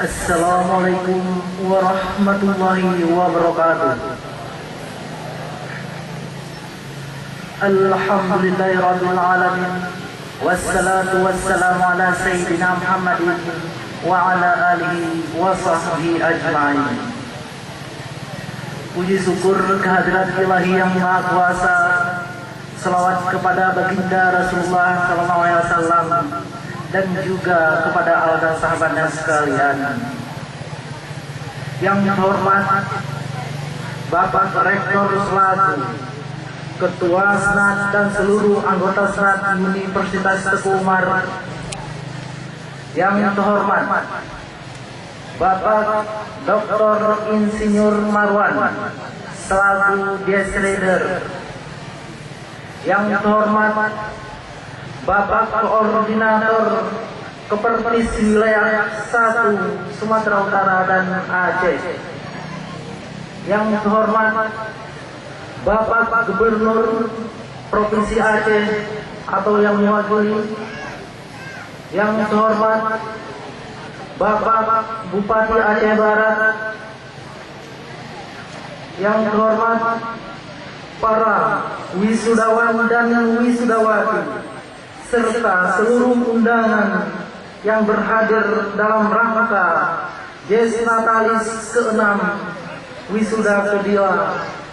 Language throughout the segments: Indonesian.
Assalamualaikum warahmatullahi wabarakatuh. Alhamdulillahirabbil alamin. Wassalatu wassalamu ala sayyidina Muhammadin wa ala alihi wa sahbihi ajma'in. Puji syukur kehadirat Ilahi yang Maha Kuasa. Selawat kepada baginda Rasulullah SAW dan juga kepada al dan sahabatnya sekalian. Yang terhormat Bapak Rektor selaku Ketua Senat dan seluruh anggota Senat Universitas Teguh Umar. Yang terhormat Bapak Dr. Insinyur Marwan selaku Desreder. Yang terhormat Bapak Koordinator Kepertis Wilayah 1 Sumatera Utara dan Aceh. Yang terhormat Bapak Gubernur Provinsi Aceh atau yang mewakili. Yang terhormat Bapak Bupati Aceh Barat. Yang terhormat para wisudawan dan wisudawati serta seluruh undangan yang berhadir dalam rangka Jes Natalis ke-6 wisuda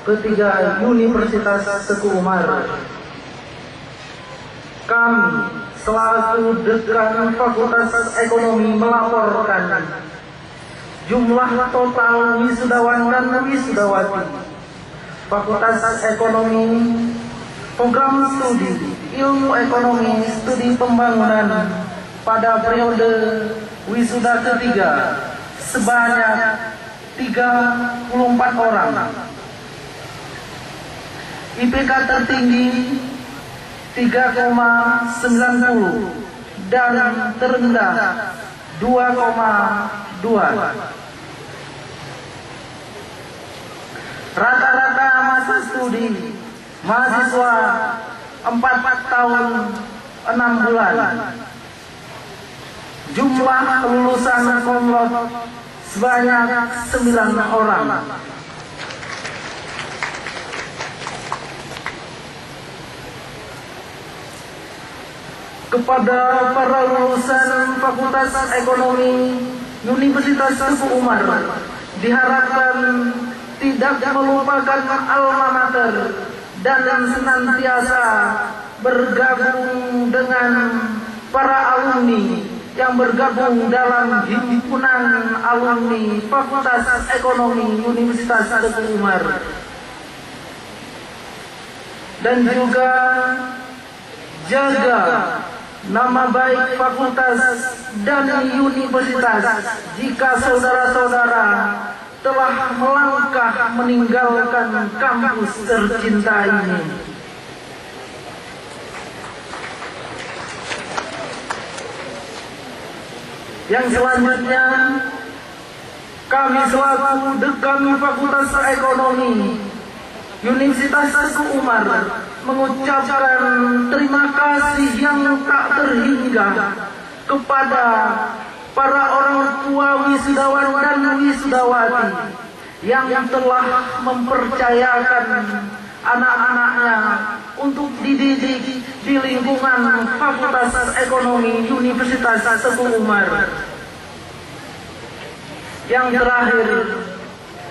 ketiga Universitas Teguh Umar. Kami selaku Dekan Fakultas Ekonomi melaporkan jumlah total wisudawan dan wisudawati Fakultas Ekonomi, Program Studi Ilmu Ekonomi Studi Pembangunan pada periode wisuda ketiga sebanyak 34 orang. IPK tertinggi 3,90 dan terendah 2,2. Rata-rata masa studi mahasiswa 4 tahun 6 bulan. Jumlah kelulusan komlot sebanyak 9 orang. Kepada para lulusan Fakultas Ekonomi Universitas Teguh Umar diharapkan tidak melupakan alma mater dan senantiasa bergabung dengan para alumni yang bergabung dalam himpunan alumni Fakultas Ekonomi Universitas Teguh Umar, dan juga jaga nama baik fakultas dan universitas jika saudara-saudara telah melangkah meninggalkan kampus tercinta ini. Yang selanjutnya, kami selaku Dekan Fakultas Ekonomi Universitas Teguh Umar mengucapkan terima kasih yang tak terhingga kepada para orang tua wisudawan dan wisudawati yang telah mempercayakan anak-anaknya untuk dididik di lingkungan Fakultas Ekonomi Universitas Teguh Umar. Yang terakhir,